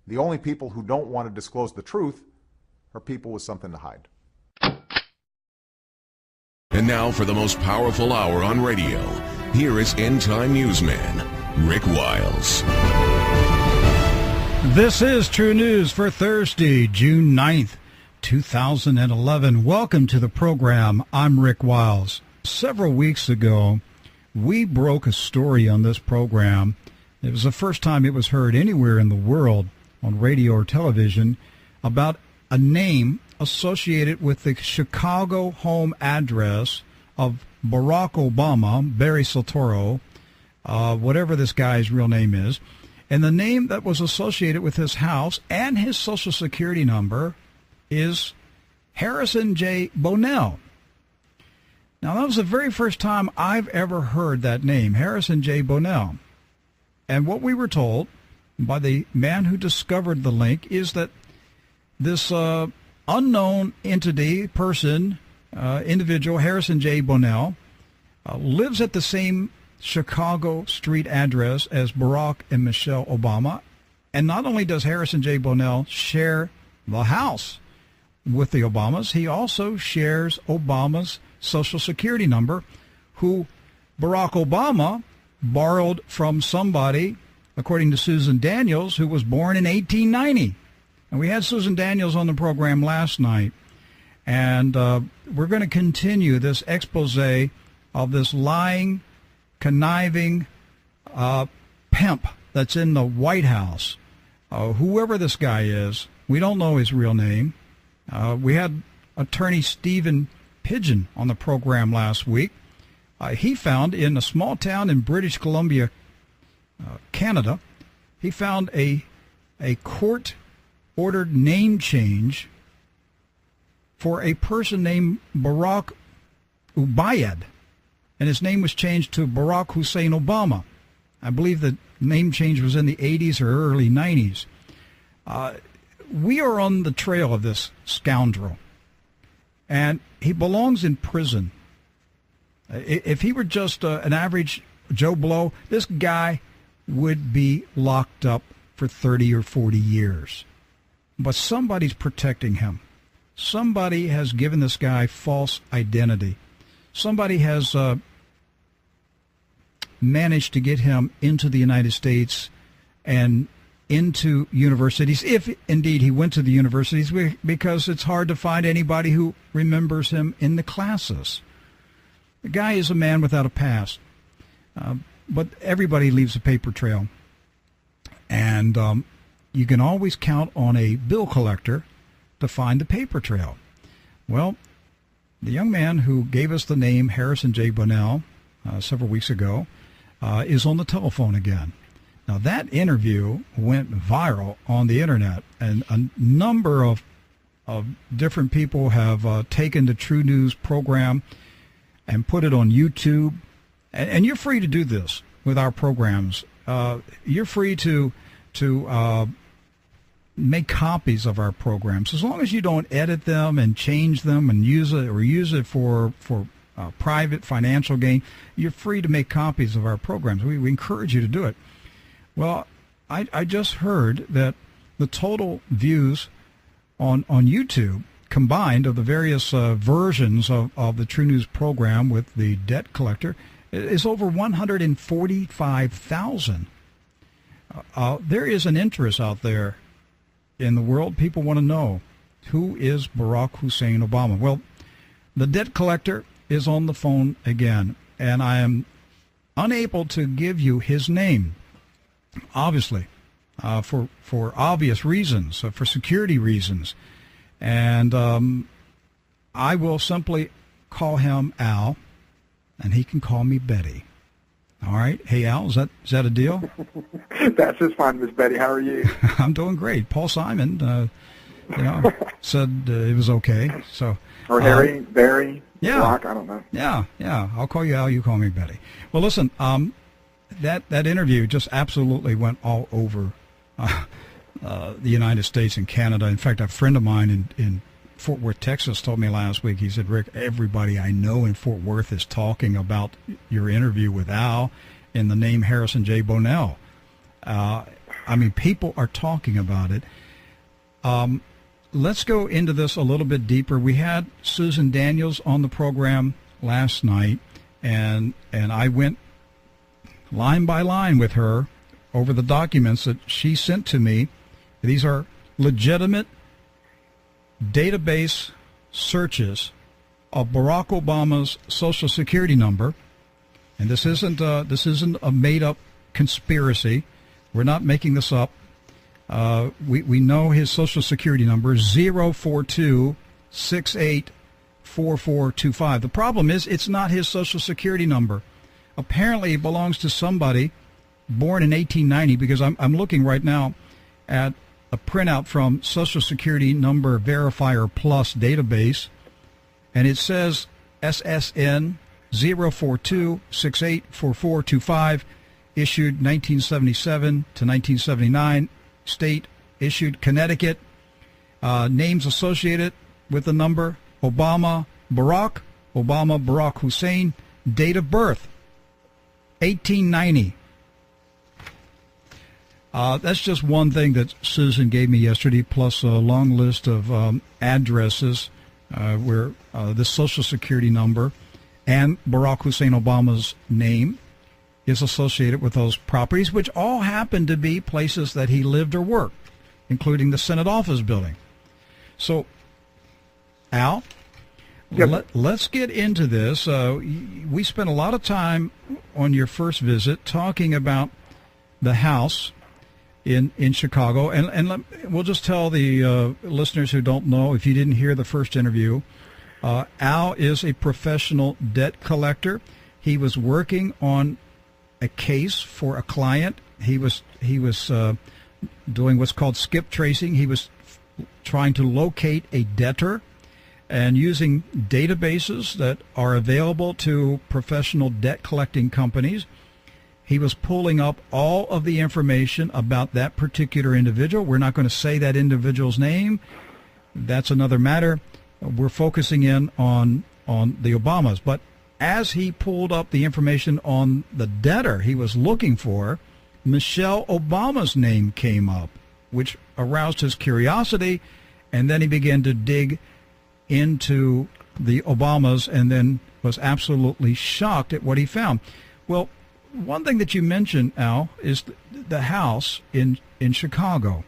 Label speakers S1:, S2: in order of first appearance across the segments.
S1: The only people who don't want to disclose the truth are people with something to hide.
S2: And now for the most powerful hour on radio, here is End Time Newsman, Rick Wiles.
S3: This is True News for Thursday, June 9th, 2011. Welcome to the program. I'm Rick Wiles. Several weeks ago, we broke a story on this program. It was the first time it was heard anywhere in the world on radio or television about a name associated with the Chicago home address of Barack Obama, Barry Soetoro, whatever this guy's real name is, and the name that was associated with his house and his Social Security number is Harrison J. Bonnell. Now, that was the very first time I've ever heard that name, Harrison J. Bonnell. And what we were told by the man who discovered the link is that this unknown entity, person, individual, Harrison J. Bonnell, lives at the same Chicago street address as Barack and Michelle Obama. And not only does Harrison J. Bonnell share the house with the Obamas, he also shares Obama's Social Security number, who Barack Obama borrowed from somebody, according to Susan Daniels, who was born in 1890. And we had Susan Daniels on the program last night. And we're going to continue this expose of this lying, conniving pimp that's in the White House. Whoever this guy is, we don't know his real name. We had attorney Stephen Pigeon on the program last week. He found in a small town in British Columbia, Canada, he found a court-ordered name change for a person named Barack Ubayyad, and his name was changed to Barack Hussein Obama. I believe the name change was in the 80s or early 90s. We are on the trail of this scoundrel, and he belongs in prison. If he were just an average Joe Blow, this guy would be locked up for 30 or 40 years. But somebody's protecting him. Somebody has given this guy false identity. Somebody has managed to get him into the United States and into universities, if indeed he went to the universities, because it's hard to find anybody who remembers him in the classes. The guy is a man without a past, but everybody leaves a paper trail, and you can always count on a bill collector to find the paper trail. Well, the young man who gave us the name Harrison J. Bonnell several weeks ago is on the telephone again. Now, that interview went viral on the internet, and a number of different people have taken the True News program and put it on YouTube. And you're free to do this with our programs. You're free to make copies of our programs, as long as you don't edit them and change them and use it for private financial gain. You're free to make copies of our programs. We encourage you to do it. Well, I just heard that the total views on YouTube combined of the various versions of the True News program with the debt collector is over 145,000. There is an interest out there in the world. People want to know, who is Barack Hussein Obama? Well, the debt collector is on the phone again, and I am unable to give you his name, obviously, for obvious reasons, for security reasons. And I will simply call him Al, and he can call me Betty. All right? Hey, Al, is that a deal?
S4: That's just fine, Miss Betty. How are you?
S3: I'm doing great. Paul Simon, said it was okay. So.
S4: Or Harry, Barry,
S3: yeah,
S4: Brock, I don't know. Yeah.
S3: I'll call you Al. You call me Betty. Well, listen, that interview just absolutely went all over the United States and Canada. In fact, a friend of mine in Fort Worth, Texas, told me last week, he said, Rick, everybody I know in Fort Worth is talking about your interview with Al and the name Harrison J. Bonnell. I mean, people are talking about it. Let's go into this a little bit deeper. We had Susan Daniels on the program last night, and I went line by line with her over the documents that she sent to me. These are legitimate database searches of Barack Obama's Social Security number, and this isn't a made-up conspiracy. We're not making this up. We know his Social Security number is 042684425. The problem is it's not his Social Security number. Apparently it belongs to somebody born in 1890, because I'm looking right now at a printout from Social Security Number Verifier Plus database, and it says SSN 042684425, issued 1977 to 1979, state issued Connecticut, names associated with the number Obama Barack Hussein, date of birth 1890. That's just one thing that Susan gave me yesterday, plus a long list of addresses where the Social Security number and Barack Hussein Obama's name is associated with those properties, which all happen to be places that he lived or worked, including the Senate office building. So, Al,
S4: Yep.
S3: let's get into this. We spent a lot of time on your first visit talking about the house in Chicago, and we'll just tell the listeners who don't know, if you didn't hear the first interview, Al is a professional debt collector. He was working on a case for a client. He was doing what's called skip tracing. He was trying to locate a debtor, and using databases that are available to professional debt collecting companies, he was pulling up all of the information about that particular individual. We're not going to say that individual's name. That's another matter. We're focusing in on the Obamas. But as he pulled up the information on the debtor he was looking for, Michelle Obama's name came up, which aroused his curiosity, and then he began to dig into the Obamas and then was absolutely shocked at what he found. Well, one thing that you mentioned, Al, is the house in Chicago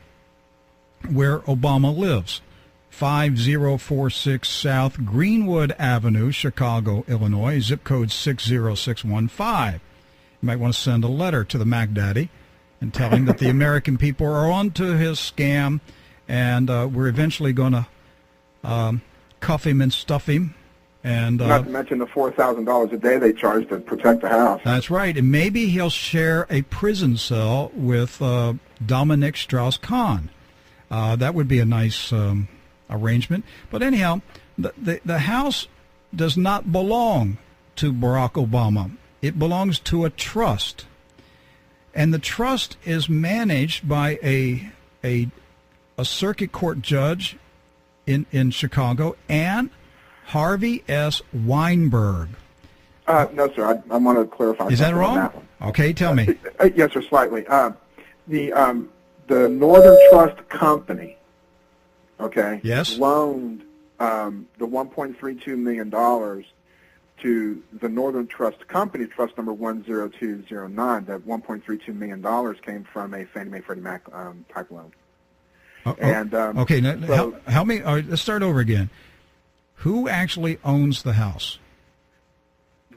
S3: where Obama lives, 5046 South Greenwood Avenue, Chicago, Illinois, zip code 60615. You might want to send a letter to the Mac Daddy and tell him that the American people are onto his scam, and we're eventually going to cuff him and stuff him. And
S4: not to mention the $4,000 a day they charge to protect the house.
S3: That's right. And maybe he'll share a prison cell with Dominic Strauss-Kahn. That would be a nice arrangement. But anyhow, the house does not belong to Barack Obama. It belongs to a trust. And the trust is managed by a circuit court judge in Chicago and Harvey S. Weinberg.
S4: No, sir. I want to clarify.
S3: Is that
S4: something on
S3: wrong?
S4: that one.
S3: Okay, tell me.
S4: Yes, sir, slightly. The Northern Trust Company, okay,
S3: Yes.
S4: loaned the $1.32 million to the Northern Trust Company, trust number 10209. That $1.32 million came from a Fannie Mae Freddie Mac type loan. And
S3: okay, now, help me. All right, let's start over again. Who actually owns the house?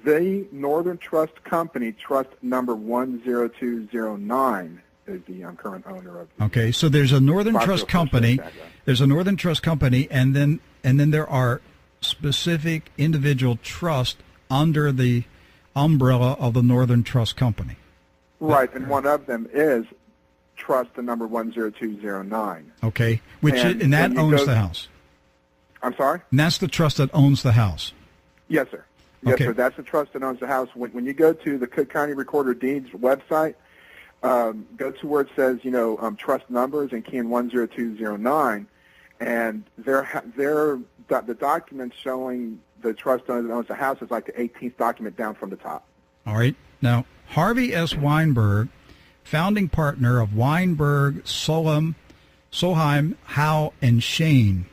S4: The Northern Trust Company, trust number 10209, is the current owner of.
S3: Okay, so there's a Northern Trust Company. There's a Northern Trust Company, and then there are specific individual trusts under the umbrella of the Northern Trust Company.
S4: Right, and one of them is trust the number 10209.
S3: Okay, and that owns the house.
S4: I'm sorry?
S3: And that's the trust that owns the house.
S4: Yes, sir. Yes,
S3: Okay.
S4: sir. That's the trust that owns the house. When you go to the Cook County Recorder of Deeds website, go to where it says, trust numbers and key in 10209, and the documents showing the trust owner that owns the house is like the 18th document down from the top.
S3: All right. Now, Harvey S. Weinberg founding partner of Weinberg, Solheim, Howe, and Shane,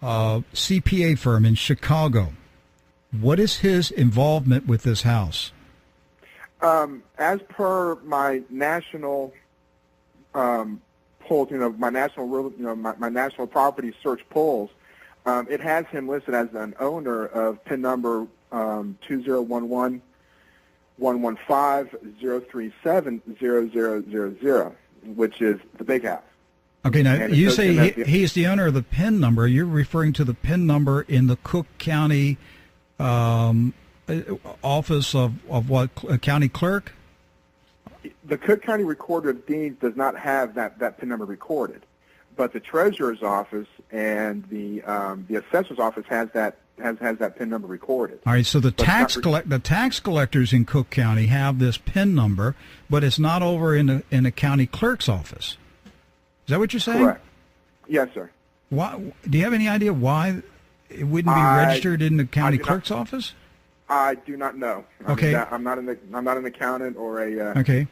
S3: CPA firm in Chicago. What is his involvement with this house?
S4: As per my national polls, my national property search polls, it has him listed as an owner of PIN number 2011-115-037-0000, which is the big house.
S3: Okay, now you say he's the owner of the PIN number. You're referring to the PIN number in the Cook County office of what, county clerk?
S4: The Cook County Recorder of Deeds does not have that PIN number recorded, but the Treasurer's office and the Assessor's office has that PIN number recorded.
S3: All right, so the tax collectors in Cook County have this PIN number, but it's not over in the county clerk's office. Is that what you're saying?
S4: Correct. Yes, sir.
S3: Why? Do you have any idea why it wouldn't be registered in the county clerk's office?
S4: I do not know.
S3: Okay.
S4: I'm not an accountant or a
S3: okay.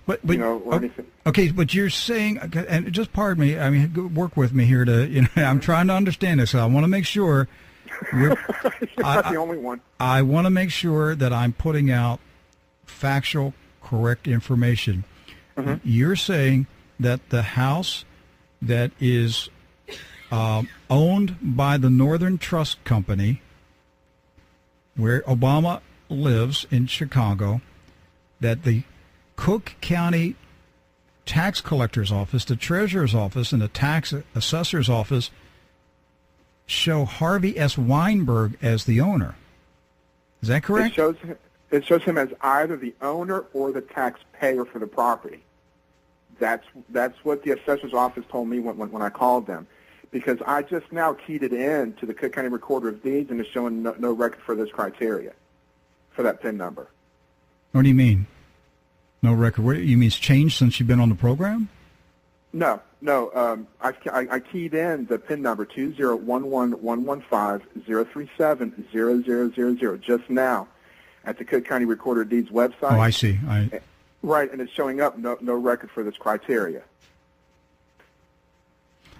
S3: But
S4: or anything.
S3: Okay, but you're saying, and just pardon me, I mean, work with me here to, I'm trying to understand this. So I want to make sure
S4: you're not the only one.
S3: I want to make sure that I'm putting out factual, correct information. Mm-hmm. You're saying that the house that is owned by the Northern Trust Company, where Obama lives in Chicago, that the Cook County Tax Collector's Office, the Treasurer's Office, and the Tax Assessor's Office show Harvey S. Weinberg as the owner. Is that correct?
S4: It shows him as either the owner or the taxpayer for the property. That's what the Assessor's Office told me when I called them, because I just now keyed it in to the Cook County Recorder of Deeds, and it's showing no record for this criteria, for that PIN number.
S3: What do you mean? No record? What, you mean it's changed since you've been on the program?
S4: No. I keyed in the PIN number 2011-115-037-0000 just now at the Cook County Recorder of Deeds website.
S3: Oh, I see.
S4: Right, and it's showing up no record for this criteria.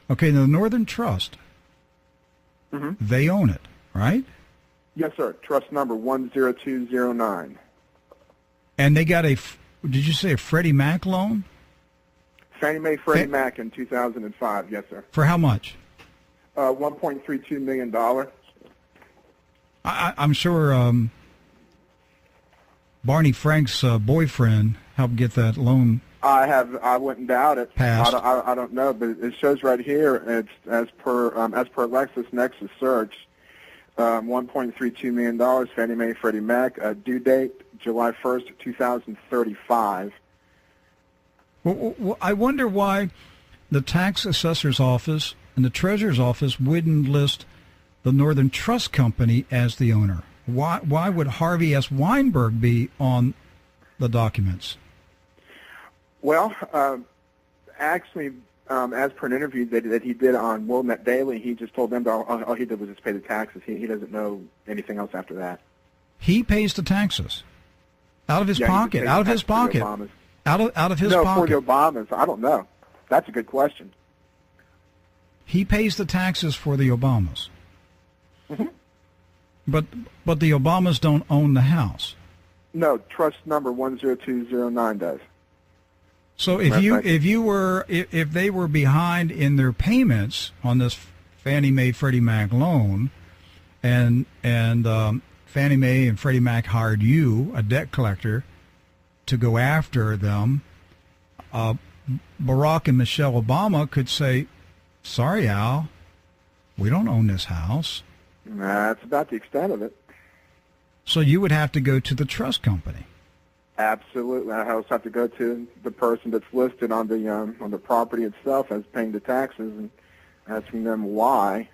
S3: Okay, the Northern Trust, they own it, right?
S4: Yes, sir. Trust number 10209.
S3: And they got did you say a Freddie Mac loan?
S4: Fannie Mae Freddie Mac in 2005, yes, sir.
S3: For how much?
S4: $1.32 million.
S3: I'm sure Barney Frank's boyfriend helped get that loan.
S4: I wouldn't doubt it.
S3: Passed.
S4: I don't know, but it shows right here. It's as per LexisNexis search, $1.32 million. Fannie Mae Freddie Mac. Due date July 1st, 2035.
S3: Well, I wonder why the tax assessor's office and the treasurer's office wouldn't list the Northern Trust Company as the owner. Why would Harvey S. Weinberg be on the documents?
S4: Well, actually, as per an interview that he did on WorldNet Daily, he just told them that all he did was just pay the taxes. He doesn't know anything else after that.
S3: He pays the taxes out of his pocket. Out of his pocket. Out of his pocket.
S4: No, for the Obamas, I don't know. That's a good question.
S3: He pays the taxes for the Obamas.
S4: Mm-hmm.
S3: But the Obamas don't own the house.
S4: No, trust number 10209 does.
S3: So if they were behind in their payments on this Fannie Mae Freddie Mac loan, and Fannie Mae and Freddie Mac hired you, a debt collector, to go after them, Barack and Michelle Obama could say, "Sorry, Al, we don't own this house."
S4: That's about the extent of it.
S3: So you would have to go to the trust company.
S4: Absolutely. I also have to go to the person that's listed on the property itself as paying the taxes and asking them why.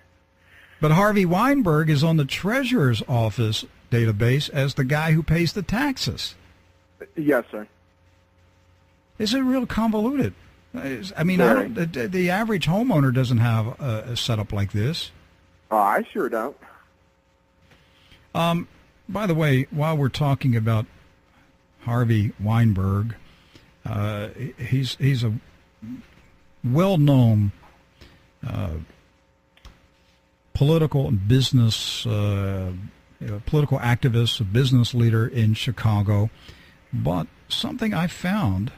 S3: But Harvey Weinberg is on the Treasurer's Office database as the guy who pays the taxes.
S4: Yes, sir.
S3: Is it real convoluted? I mean, the average homeowner doesn't have a setup like this.
S4: Oh, I sure don't.
S3: By the way, while we're talking about Harvey Weinberg, He's a well-known political and business political activist, a business leader in Chicago. But something I found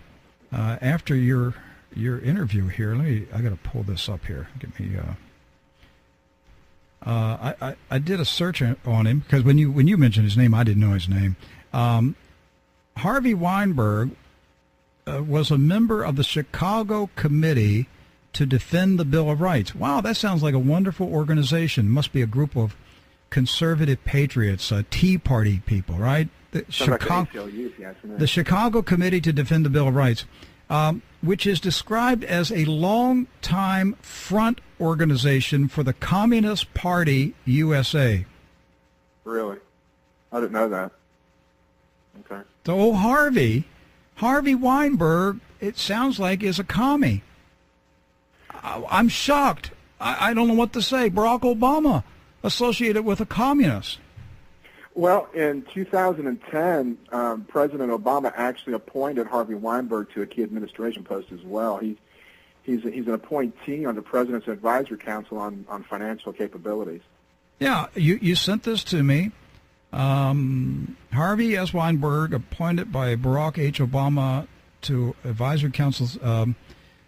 S3: after your interview here, I got to pull this up here. Give me. I did a search on him because when you mentioned his name, I didn't know his name. Harvey Weinberg was a member of the Chicago Committee to Defend the Bill of Rights. Wow, that sounds like a wonderful organization. Must be a group of conservative patriots, Tea Party people, right? The Chicago Committee to Defend the Bill of Rights, which is described as a long-time front organization for the Communist Party USA.
S4: Really? I didn't know that. Okay.
S3: So Harvey Weinberg, it sounds like, is a commie. I'm shocked. I don't know what to say. Barack Obama associated with a communist.
S4: Well, in 2010, President Obama actually appointed Harvey Weinberg to a key administration post as well. He's an appointee on the President's Advisory Council on financial capabilities.
S3: Yeah, you sent this to me. Harvey S. Weinberg, appointed by Barack H. Obama to Advisory Council's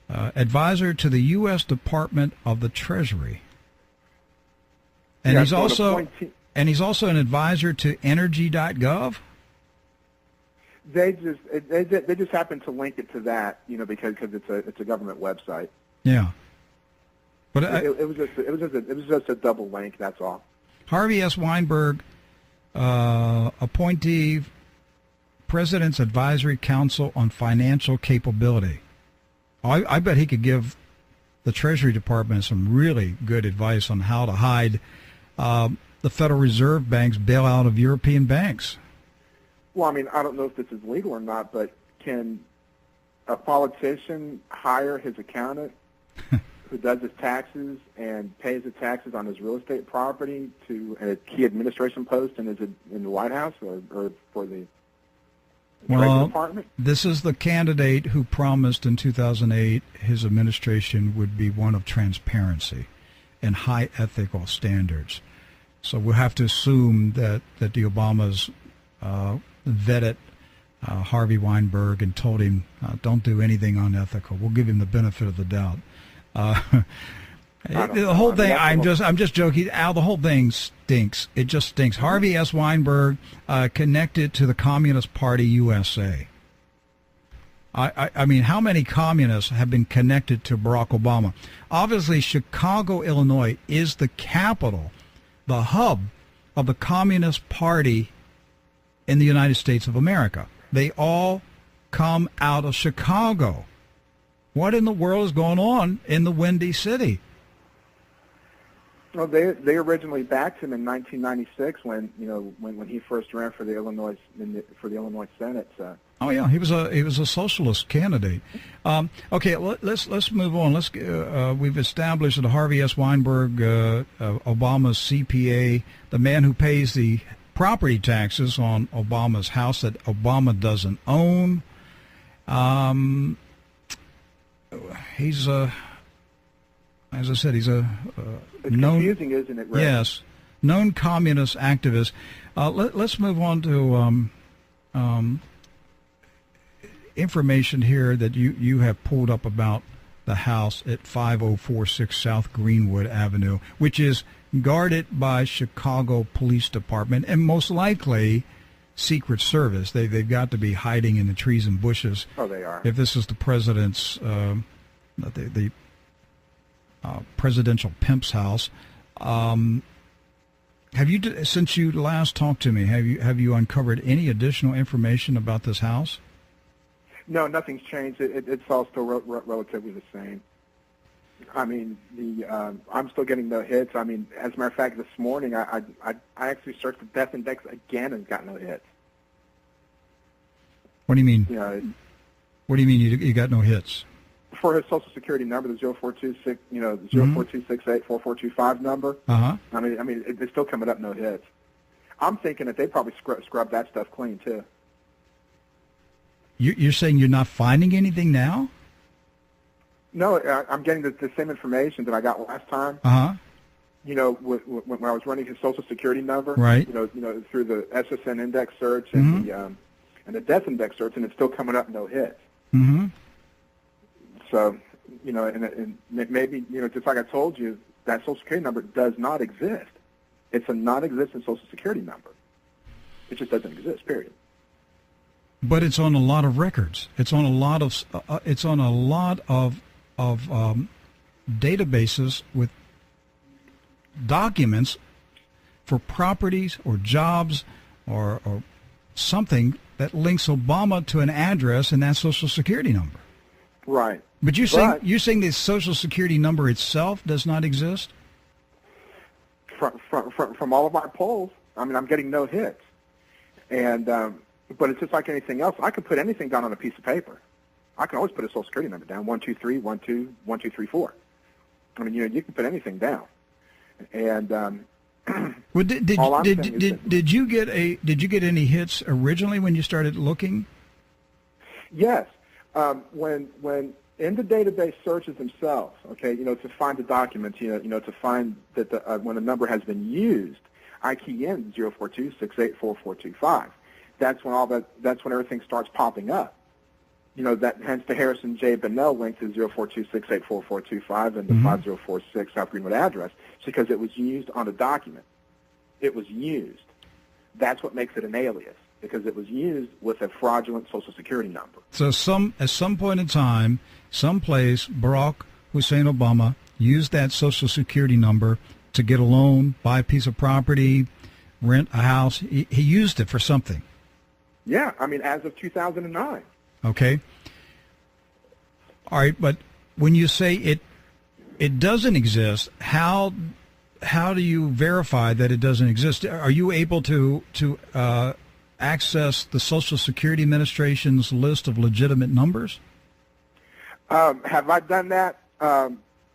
S3: advisor to the U.S. Department of the Treasury, and he's also an advisor to Energy.gov.
S4: They just happen to link it to that, because it's a government website.
S3: Yeah, but
S4: it was just a double link. That's all.
S3: Harvey S. Weinberg, appointee, President's Advisory Council on Financial Capability. I bet he could give the Treasury Department some really good advice on how to hide the Federal Reserve Bank's bailout of European banks.
S4: Well, I don't know if this is legal or not, but can a politician hire his accountant who does his taxes and pays the taxes on his real estate property to a key administration post in the White House or for the Treasury Department? This
S3: is the candidate who promised in 2008 his administration would be one of transparency and high ethical standards. So we'll have to assume that the Obamas vetted Harvey Weinberg and told him don't do anything unethical. We'll give him the benefit of the doubt. The whole thing, I'm just joking. Al, the whole thing stinks. It just stinks. Harvey S. Weinberg connected to the Communist Party USA. I mean, how many communists have been connected to Barack Obama? Obviously, Chicago, Illinois is the capital, the hub of the Communist Party in the United States of America. They all come out of Chicago. What in the world is going on in the Windy City?
S4: Well, they originally backed him in 1996 when he first ran for the Illinois Senate. So.
S3: Oh yeah, he was a socialist candidate. Okay, let's move on. We've established that Harvey S. Weinberg, Obama's CPA, the man who pays the property taxes on Obama's house that Obama doesn't own. He's as I said, he's a known.
S4: Confusing, isn't it, Ray?
S3: Yes, known communist activist. Let's move on to information here that you have pulled up about the house at 5046 South Greenwood Avenue, which is guarded by Chicago Police Department and most likely Secret Service. They've got to be hiding in the trees and bushes.
S4: Oh, they are.
S3: If this is the president's presidential pimp's house. Have you, since you last talked to me, have you uncovered any additional information about this house?
S4: No, nothing's changed. It's all still relatively the same. I'm still getting no hits. As a matter of fact, this morning I actually searched the death index again and got no hits.
S3: What do you mean? What do you mean you got no hits?
S4: For his Social Security number, the 0426, 0426844225 number. It's still coming up no hits. I'm thinking that they probably scrubbed that stuff clean too.
S3: You're saying you're not finding anything now?
S4: No, I'm getting the same information that I got last time.
S3: Uh-huh.
S4: You know, when I was running his Social Security number,
S3: Right.
S4: You know, through the SSN index search and the death index search, and it's still coming up no hits.
S3: Mm-hmm.
S4: So, you know, and maybe, you know, just like I told you, that Social Security number does not exist. It's a non-existent Social Security number. It just doesn't exist. Period.
S3: But it's on a lot of records. It's on a lot of databases with documents for properties or jobs or something that links Obama to an address and that Social Security number.
S4: Right.
S3: But you're saying the Social Security number itself does not exist?
S4: From all of our polls, I mean, I'm getting no hits. And but it's just like anything else. I can put anything down on a piece of paper. I can always put a Social Security number down, 123 12 1234. I mean, you know, you can put anything down. And
S3: well, did you get any hits originally when you started looking?
S4: Yes. When in the database searches themselves, okay, you know, to find the documents, you know, to find that when a number has been used, I key in 042-684-4425. That's when everything starts popping up. You know, that hence the Harrison J. Bennell link to 042-684-4425 and the 5046 South Greenwood address. It's because it was used on a document. It was used. That's what makes it an alias, because it was used with a fraudulent Social Security number.
S3: So at some point in time, someplace, Barack Hussein Obama used that Social Security number to get a loan, buy a piece of property, rent a house. He used it for something.
S4: Yeah, I mean, as of 2009.
S3: Okay. All right, but when you say it doesn't exist, how do you verify that it doesn't exist? Are you able to access the Social Security Administration's list of legitimate numbers?
S4: Have I done that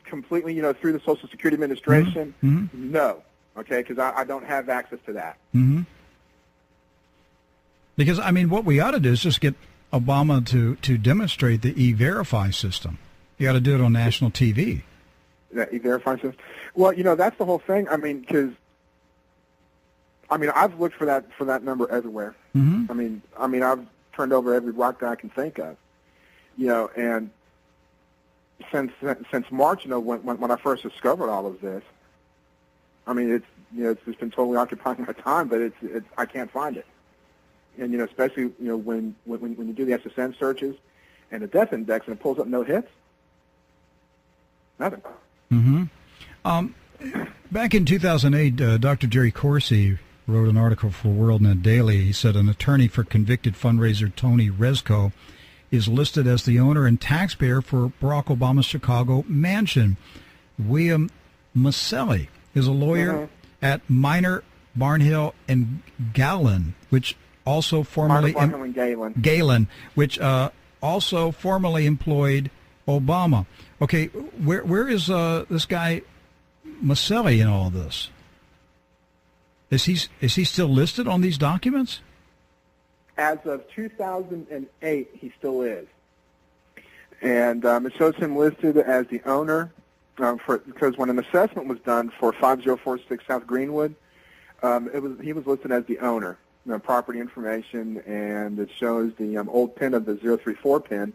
S4: completely, you know, through the Social Security Administration? Mm-hmm. No, okay, because I don't have access to that.
S3: Mm-hmm. Because, I mean, what we ought to do is just get Obama to demonstrate the E-Verify system. You got to do it on national TV.
S4: That E-Verify system? Well, you know, that's the whole thing. I mean, because I've looked for that number everywhere.
S3: Mm-hmm.
S4: I mean, I've turned over every rock that I can think of. You know, and since March, you know, when I first discovered all of this, I mean, it's just been totally occupying my time, but it's I can't find it. And, you know, especially, you know, when you do the SSN searches and the death index and it pulls up no hits, nothing.
S3: Mm-hmm. Back in 2008, Dr. Jerry Corsi wrote an article for WorldNet Daily. He said an attorney for convicted fundraiser Tony Rezko is listed as the owner and taxpayer for Barack Obama's Chicago mansion. William Maselli is a lawyer at Minor, Barnhill, and Galen, which also formerly Galen, which also formerly employed Obama. Okay, where is this guy Maselli in all this? Is he still listed on these documents?
S4: As of 2008, he still is, and it shows him listed as the owner because when an assessment was done for 5046 South Greenwood, he was listed as the owner. Property information, and it shows the old pin of the 034 pin,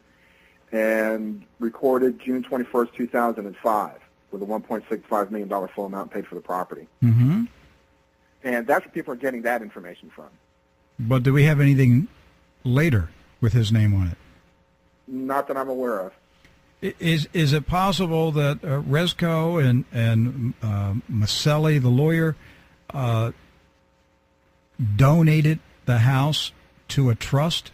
S4: and recorded June 21st, 2005, with a $1.65 million full amount paid for the property.
S3: Mm-hmm.
S4: And that's where people are getting that information from.
S3: But do we have anything later with his name on it?
S4: Not that I'm aware of.
S3: Is it possible that Rezko and Maselli, the lawyer, donated the house to a trust,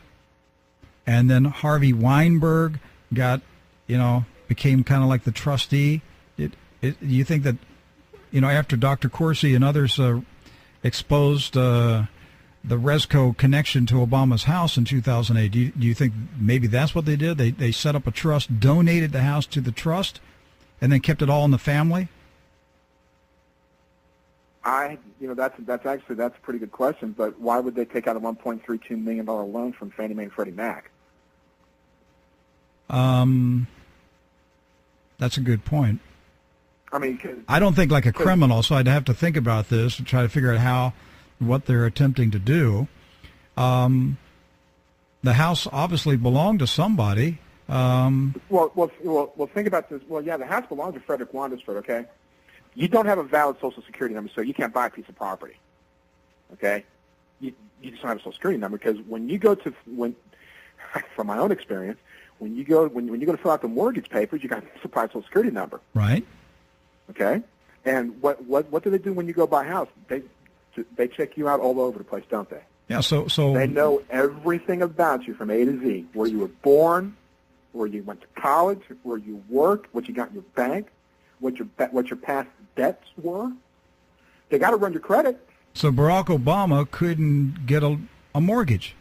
S3: and then Harvey Weinberg became kind of like the trustee? You think that, you know, after Dr. Corsi and others exposed the Rezko connection to Obama's house in 2008, do you think maybe that's what they did? They set up a trust, donated the house to the trust, and then kept it all in the family? That's a pretty good question, but why would they take out a $1.32 million loan from Fannie Mae and Freddie Mac? That's a good point.
S4: I mean,
S3: I don't think like a criminal, so I'd have to think about this and try to figure out what they're attempting to do. The house obviously belonged to somebody.
S4: Well, think about this. Well, yeah, the house belongs to Frederick Wandersford, okay? You don't have a valid Social Security number, so you can't buy a piece of property, okay? You just don't have a Social Security number because when you go to, from my own experience, when you go to fill out the mortgage papers, you got to supply a Social Security number.
S3: Right.
S4: Okay? And what do they do when you go buy a house? They check you out all over the place, don't they?
S3: Yeah, so
S4: they know everything about you from A to Z, where you were born, where you went to college, where you worked, what you got in your bank, what your past debts were. They got to run your credit.
S3: So Barack Obama couldn't get a mortgage.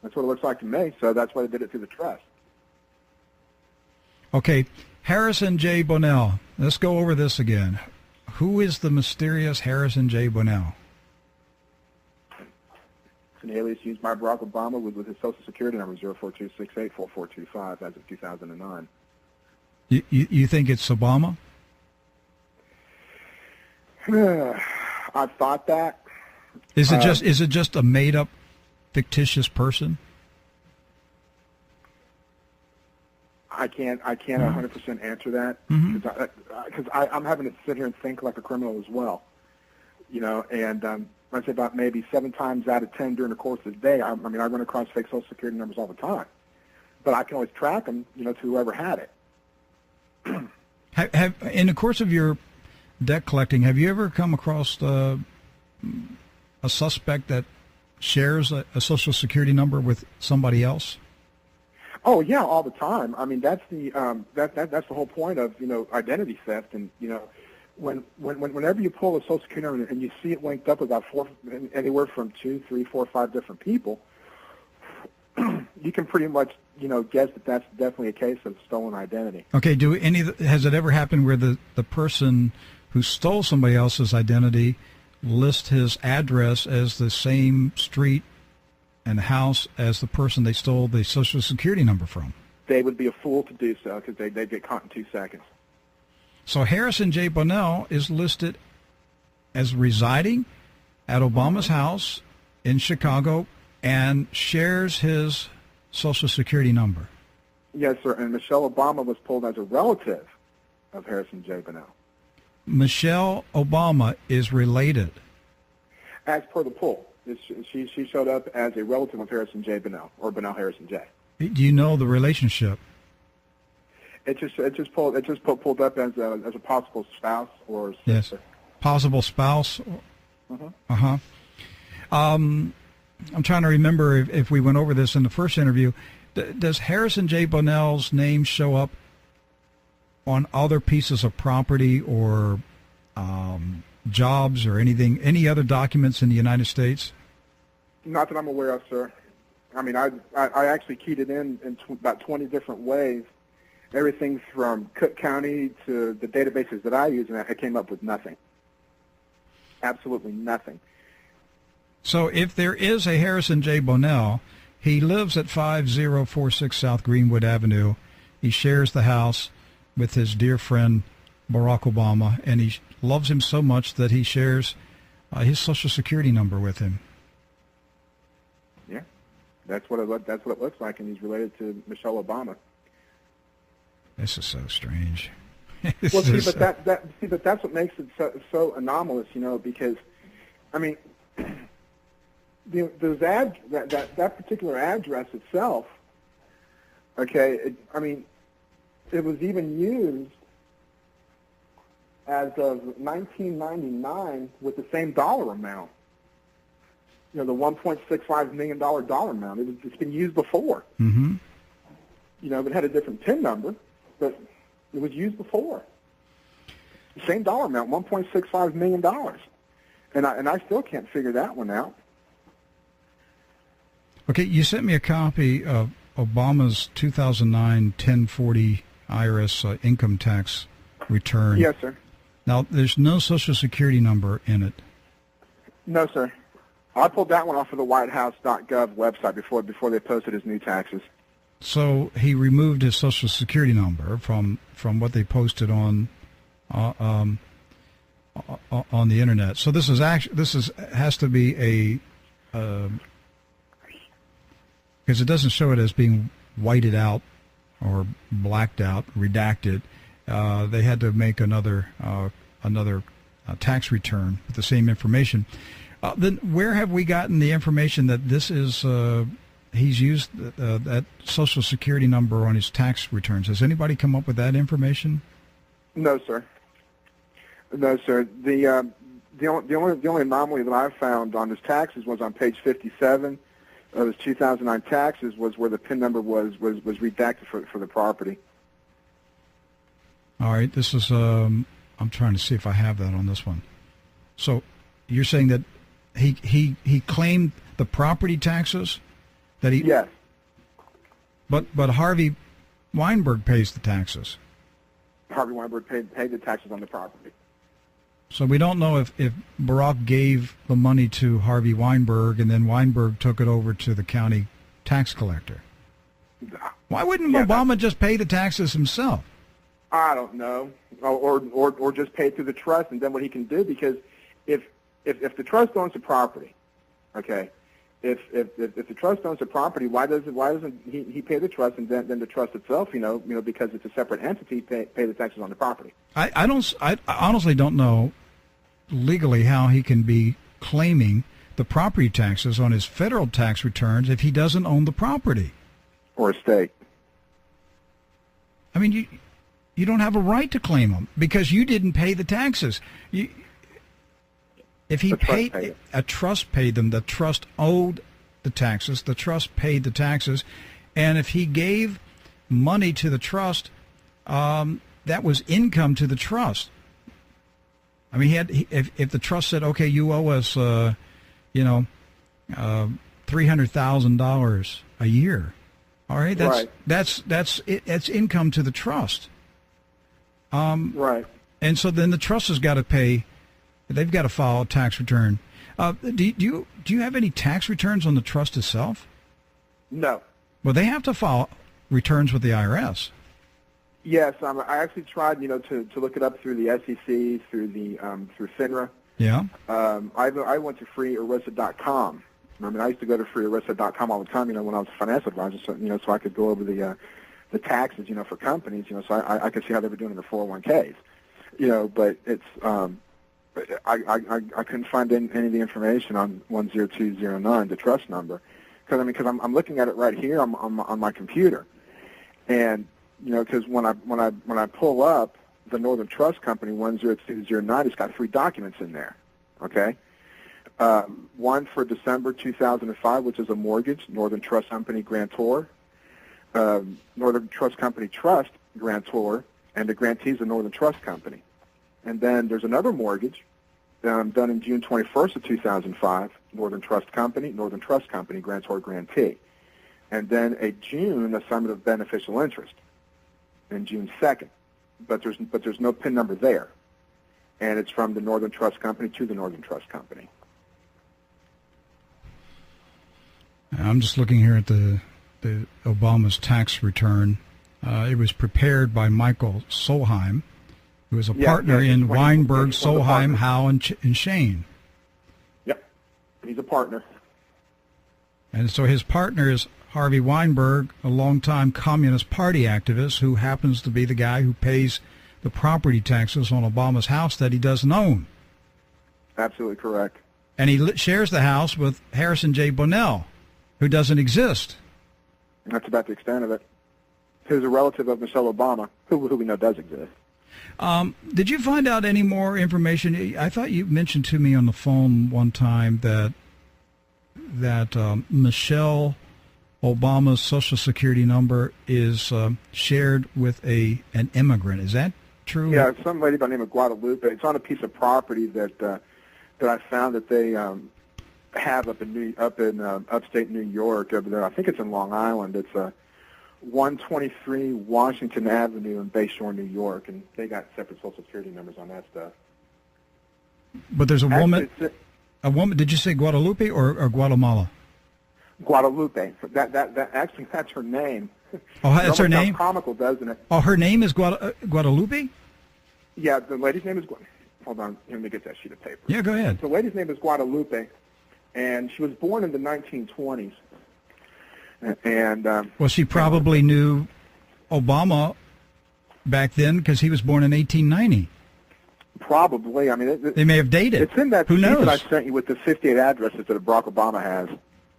S4: That's what it looks like to me. So that's why they did it through the trust.
S3: Okay, Harrison J. Bonnell. Let's go over this again. Who is the mysterious Harrison J. Bonnell?
S4: It's an alias used by Barack Obama with his Social Security number 042684425 as of 2009.
S3: You think it's Obama?
S4: I've thought that.
S3: Is it just a made up fictitious person?
S4: I can't 100% answer that because I'm having to sit here and think like a criminal as well, And I'd say about maybe 7 times out of 10 during the course of the day, I run across fake Social Security numbers all the time, but I can always track them, to whoever had it.
S3: Have in the course of your debt collecting, have you ever come across a suspect that shares a Social Security number with somebody else?
S4: Oh yeah, all the time. I mean, that's the that's the whole point of identity theft, and whenever you pull a Social Security number and you see it linked up with about anywhere from 2, 3, 4, 5 different people, you can pretty much guess that that's definitely a case of stolen identity.
S3: Okay, has it ever happened where the person who stole somebody else's identity lists his address as the same street and house as the person they stole the Social Security number from?
S4: They would be a fool to do so because they'd get caught in 2 seconds.
S3: So Harrison J. Bonnell is listed as residing at Obama's house in Chicago and shares his Social Security number.
S4: Yes, sir. And Michelle Obama was pulled as a relative of Harrison J. Bonnell.
S3: Michelle Obama is related.
S4: As per the poll, she showed up as a relative of Harrison J. Bonnell, or Bonnell Harrison J.
S3: Do you know the relationship?
S4: It just pulled up as a possible spouse or sister.
S3: Yes, possible spouse. I'm trying to remember if we went over this in the first interview. Does Harrison J. Bonnell's name show up on other pieces of property or jobs or any other documents in the United States?
S4: Not that I'm aware of, sir. I mean, I actually keyed it in about 20 different ways, everything from Cook County to the databases that I use, and I came up with nothing. Absolutely nothing.
S3: So if there is a Harrison J. Bonnell, he lives at 5046 South Greenwood Avenue. He shares the house with his dear friend Barack Obama, and he loves him so much that he shares his Social Security number with him.
S4: Yeah, that's what it looks like, and he's related to Michelle Obama.
S3: This is so strange.
S4: Well, but that's what makes it so anomalous, because, I mean, that particular address itself, okay, it was even used as of 1999 with the same dollar amount. The $1.65 million dollar amount. It's been used before.
S3: Mm-hmm.
S4: It had a different PIN number, but it was used before. The same dollar amount, $1.65 million. And I still can't figure that one out.
S3: Okay, you sent me a copy of Obama's 2009 1040 IRS income tax return.
S4: Yes, sir.
S3: Now, there's no Social Security number in it.
S4: No, sir. I pulled that one off of the WhiteHouse.gov website before they posted his new taxes.
S3: So he removed his Social Security number from what they posted on the internet. So this has to be a because it doesn't show it as being whited out or blacked out, redacted. They had to make another tax return with the same information. Then where have we gotten the information that this is? He's used that Social Security number on his tax returns. Has anybody come up with that information?
S4: No, sir. No, sir. The only anomaly that I found on his taxes was on page 57 of his 2009 taxes, was where the PIN number was redacted for the property.
S3: All right. This is I'm trying to see if I have that on this one. So you're saying that he claimed the property taxes that he
S4: Yes.
S3: But Harvey Weinberg pays the taxes.
S4: Harvey Weinberg paid the taxes on the property.
S3: So we don't know if Barack gave the money to Harvey Weinberg and then Weinberg took it over to the county tax collector. Why wouldn't Obama just pay the taxes himself?
S4: I don't know, or just pay it through the trust, and then what he can do, because if the trust owns the property, okay, if the trust owns the property, why doesn't he pay the trust, and then the trust itself, because it's a separate entity, pay the taxes on the property? I
S3: honestly don't know legally how he can be claiming the property taxes on his federal tax returns if he doesn't own the property
S4: or estate.
S3: I mean, you don't have a right to claim them because you didn't pay the taxes. If he paid, a trust paid them. The trust owed the taxes. The trust paid the taxes, and if he gave money to the trust, that was income to the trust. I mean, if the trust said, "Okay, you owe us, $300,000 a year," all right, that's income to the trust.
S4: Right.
S3: And so then the trust has got to pay. They've got to file a tax return. Do you have any tax returns on the trust itself?
S4: No.
S3: Well, they have to file returns with the IRS.
S4: Yes, I actually tried, to look it up through the SEC, through FINRA.
S3: Yeah.
S4: I went to freearista.com. I mean, I used to go to freearista.com all the time, when I was a financial advisor, so I could go over the taxes, for companies, so I could see how they were doing in their 401ks, but it's I couldn't find any of the information on 10209, the trust number, because I'm looking at it right here on my computer, and because when I pull up the Northern Trust Company 10209, it's got 3 documents in there, okay. One for December 2005, which is a mortgage, Northern Trust Company grantor, Northern Trust Company trust grantor, and the grantee is the Northern Trust Company. And then there's another mortgage done in June 21st of 2005, Northern Trust Company, grantor, grantee. And then a June assignment of beneficial interest in June 2nd. But there's no PIN number there. And it's from the Northern Trust Company to the Northern Trust Company.
S3: I'm just looking here at the Obama's tax return. It was prepared by Michael Solheim, who is a partner in Weinberg, Solheim, Howe, and Shane.
S4: Yep, he's a partner.
S3: And so his partner is Harvey Weinberg, a longtime Communist Party activist who happens to be the guy who pays the property taxes on Obama's house that he doesn't own.
S4: Absolutely correct.
S3: And he shares the house with Harrison J. Bonnell, who doesn't exist.
S4: And that's about the extent of it. Who's a relative of Michelle Obama, who we know does exist.
S3: Did you find out any more information? I thought you mentioned to me on the phone one time that Michelle Obama's Social Security number is shared with an immigrant. Is that true?
S4: Yeah, some lady by the name of Guadalupe. It's on a piece of property that I found that they have up in upstate New York over there. I think it's in Long Island. It's 123 Washington Avenue in Bayshore, New York, and they got separate Social Security numbers on that stuff.
S3: But there's a woman. Did you say Guadalupe or Guatemala?
S4: Guadalupe. That actually, that's her name.
S3: Oh, that's her
S4: It almost
S3: name?
S4: sounds comical, doesn't it?
S3: Oh, her name is Guadalupe?
S4: Yeah, the lady's name is. Hold on, let me get that sheet of paper.
S3: Yeah, go ahead.
S4: The lady's name is Guadalupe, and she was born in the 1920s. And
S3: Well, she probably knew Obama back then because he was born in 1890.
S4: probably, I mean,
S3: They may have dated.
S4: it's in that
S3: Who
S4: sheet
S3: knows?
S4: that I sent you with the 58 addresses that Barack Obama has.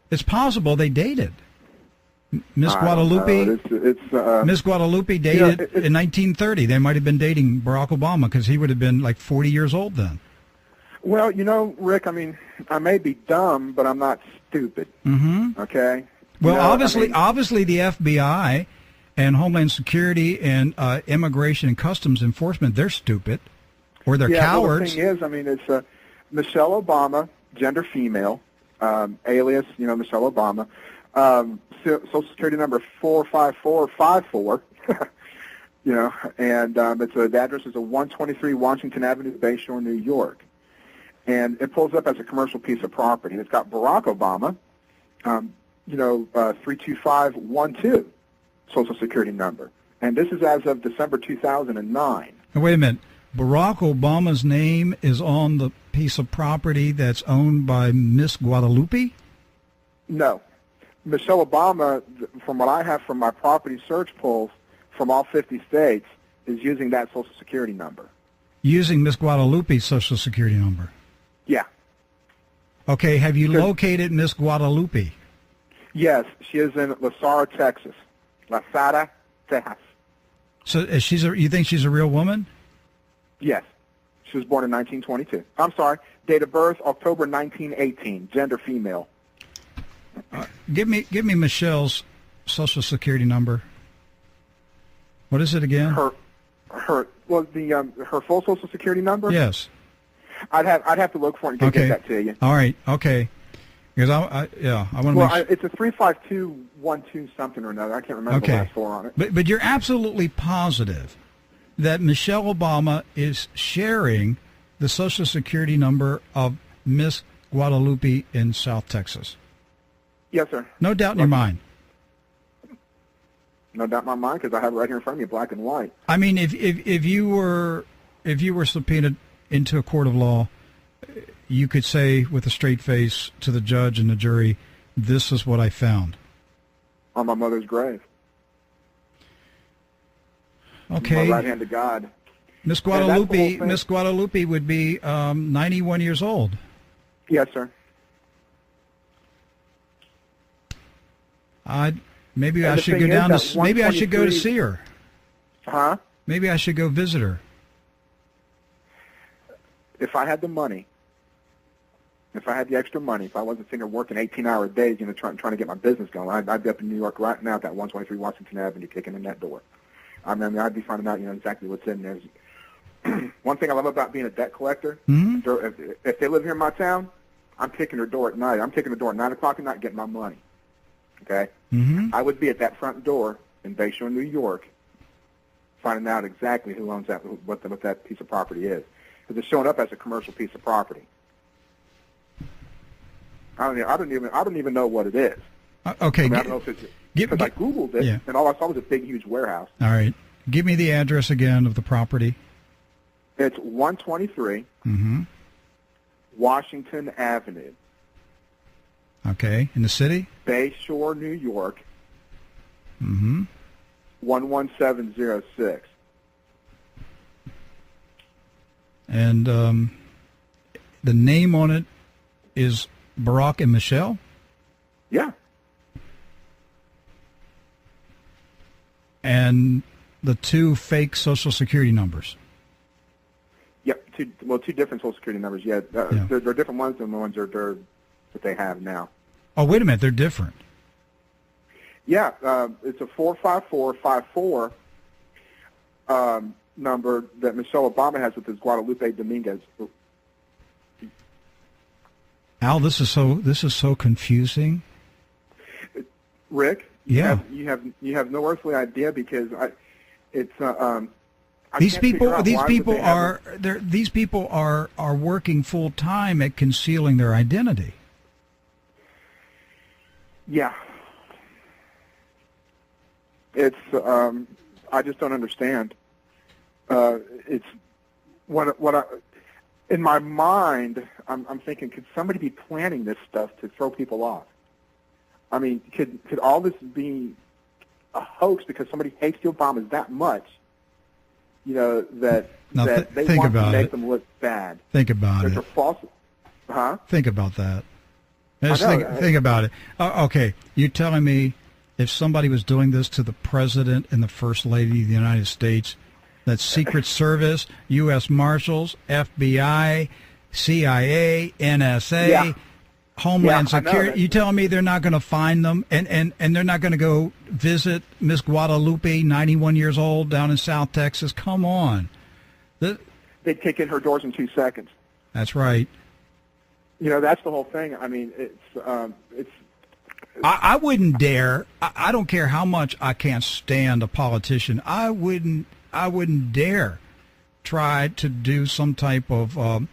S3: It's possible they dated. Miss
S4: I don't
S3: Guadalupe.
S4: know. It's
S3: Miss Guadalupe dated in 1930. They might have been dating Barack Obama because he would have been like 40 years old then.
S4: well, Rick, I mean, I may be dumb, but I'm not stupid.
S3: Mm-hmm.
S4: Okay.
S3: Well,
S4: I
S3: obviously,
S4: mean,
S3: obviously, the FBI and Homeland Security and Immigration and Customs Enforcement, they're stupid, or they're cowards.
S4: Well, the thing is, I mean, it's Michelle Obama, gender female, alias, Michelle Obama, Social Security number 45454, and the address is 123 Washington Avenue, Bayshore, New York. And it pulls up as a commercial piece of property. It's got Barack Obama, 32512 Social Security number. And this is as of December 2009.
S3: Now, wait a minute. Barack Obama's name is on the piece of property that's owned by Miss Guadalupe?
S4: No. Michelle Obama, from what I have from my property search polls from all 50 states, is using that Social Security number.
S3: Using Miss Guadalupe's Social Security number?
S4: Yeah.
S3: Okay, have you located Miss Guadalupe?
S4: Yes, she is in La Sarra, Texas. La Sarra, Texas.
S3: So you think she's a real woman?
S4: Yes. She was born in 1922. I'm sorry. Date of birth, October 1918. Gender female.
S3: Give me Michelle's Social Security number. What is it again?
S4: Her full Social Security number?
S3: Yes.
S4: I'd have to look for it and get that to you.
S3: All right. Okay. Because I want to
S4: Well,
S3: make sure.
S4: it's a 35212 something or another. I can't remember the last four on it.
S3: But you're absolutely positive that Michelle Obama is sharing the Social Security number of Miss Guadalupe in South Texas.
S4: Yes, sir.
S3: No doubt in your mind.
S4: No doubt in my mind, because I have it right here in front of me, black and white.
S3: I mean, if you were subpoenaed into a court of law, you could say with a straight face to the judge and the jury, "This is what I found."
S4: On my mother's grave.
S3: Okay.
S4: My right hand to God.
S3: Miss Guadalupe would be 91 years old.
S4: Yes, sir.
S3: Maybe I should go down to. Maybe I should go to see her.
S4: Huh?
S3: Maybe I should go visit her.
S4: If I had the money, if I had the extra money, if I wasn't sitting there working 18-hour days, trying to get my business going, I'd be up in New York right now at that 123 Washington Avenue, kicking in that door. I mean, I'd be finding out, exactly what's in there. One thing I love about being a debt collector, if they live here in my town, I'm kicking their door at night. I'm kicking the door at 9 o'clock at night, getting my money. Okay?
S3: Mm-hmm.
S4: I would be at that front door in Bayshore, New York, finding out exactly who owns that, what that piece of property is, because it's showing up as a commercial piece of property. I don't even know what it is.
S3: Okay.
S4: I don't know if it's because I Googled it, and all I saw was a big, huge warehouse.
S3: All right. Give me the address again of the property.
S4: It's 123 Washington Avenue.
S3: Okay. In the city?
S4: Bayshore, New York. 11706.
S3: And the name on it is Barack and Michelle?
S4: Yeah.
S3: And the two fake Social Security numbers.
S4: Yep. Two different Social Security numbers. Yeah. They're different ones than the ones that they have now.
S3: Oh, wait a minute. They're different.
S4: Yeah. It's a 45454 number that Michelle Obama has with his Guadalupe Dominguez.
S3: Al, this is so confusing.
S4: Rick, you have no earthly idea, because
S3: these people are working full time at concealing their identity.
S4: Yeah. It's I just don't understand. It's what I in my mind. I'm thinking, could somebody be planning this stuff to throw people off? I mean, could all this be a hoax because somebody hates the Obamas that much? You know that
S3: Now,
S4: that they
S3: think
S4: want to
S3: about
S4: make
S3: it.
S4: them look bad.
S3: Think about
S4: There's
S3: it.
S4: a false, huh?
S3: Think about that. Just
S4: I know.
S3: think about it. Okay, you're telling me if somebody was doing this to the President and the First Lady of the United States, that Secret Service, U.S. Marshals, FBI, CIA, NSA,
S4: Yeah.
S3: Homeland
S4: Yeah, I know
S3: Security,
S4: that.
S3: you telling me they're not going to find them and they're not going to go visit Miss Guadalupe, 91 years old, down in South Texas? Come on.
S4: They kick in her doors in 2 seconds.
S3: That's right.
S4: You know, that's the whole thing. I mean, it's
S3: I wouldn't dare. I don't care how much I can't stand a politician. I wouldn't dare try to do some type of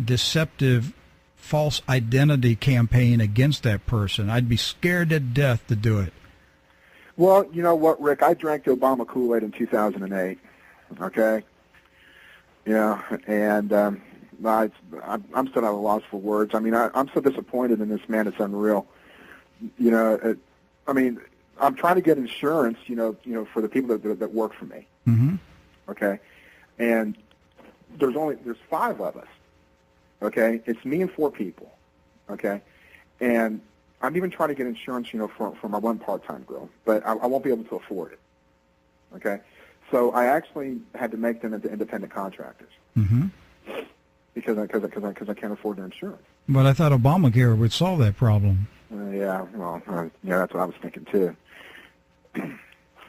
S3: deceptive, false identity campaign against that person. I'd be scared to death to do it.
S4: Well, you know what, Rick? I drank the Obama Kool-Aid in 2008. Okay. Yeah, and I'm still at a loss for words. I mean, I'm so disappointed in this man. It's unreal. You know, I mean, I'm trying to get insurance. You know, for the people that work for me.
S3: Mm-hmm.
S4: Okay, and there's 5 of us. Okay, it's me and 4 people. Okay, and I'm even trying to get insurance, you know, for my one part-time girl, but I won't be able to afford it. Okay, so I actually had to make them into independent contractors.
S3: Mm-hmm.
S4: Because I can't afford their insurance.
S3: But I thought Obamacare would solve that problem.
S4: Yeah, well, yeah, that's what I was thinking too.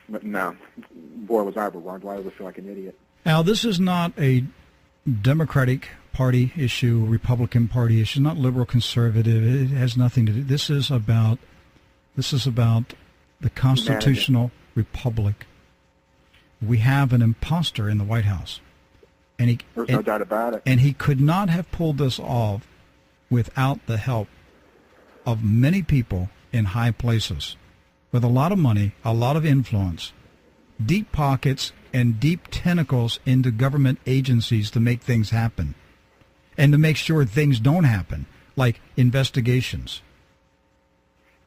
S4: But no, boy, was I ever wrong. Do I ever feel like an idiot?
S3: Now, this is not a Democratic Party issue, Republican Party issue, not liberal conservative. It has nothing to do. This is about the constitutional republic. We have an imposter in the White House.
S4: There's no doubt about it.
S3: And he could not have pulled this off without the help of many people in high places with a lot of money, a lot of influence, deep pockets, and deep tentacles into government agencies to make things happen and to make sure things don't happen, like investigations.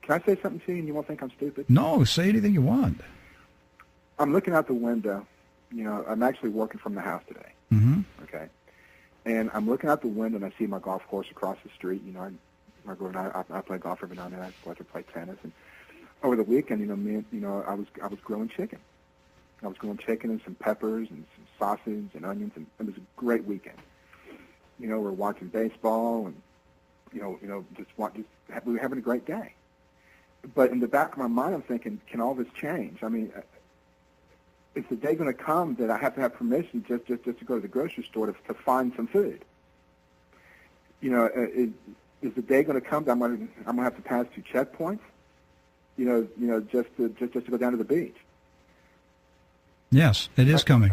S4: Can I say something to you and you won't think I'm stupid?
S3: No, say anything you want.
S4: I'm looking out the window. You know, I'm actually working from the house today.
S3: Mm-hmm.
S4: Okay. And I'm looking out the window and I see my golf course across the street. You know, my girl and I play golf every now and then. I like to play tennis. And over the weekend, I was grilling chicken. I was grilling chicken and some peppers and some sausage and onions, and it was a great weekend. You know, we're watching baseball and we were having a great day. But in the back of my mind, I'm thinking, can all this change? I mean, is the day going to come that I have to have permission just to go to the grocery store to find some food? You know, is the day going to come that I'm going to have to pass through checkpoints? You know, just to go down to the beach.
S3: Yes, it is coming.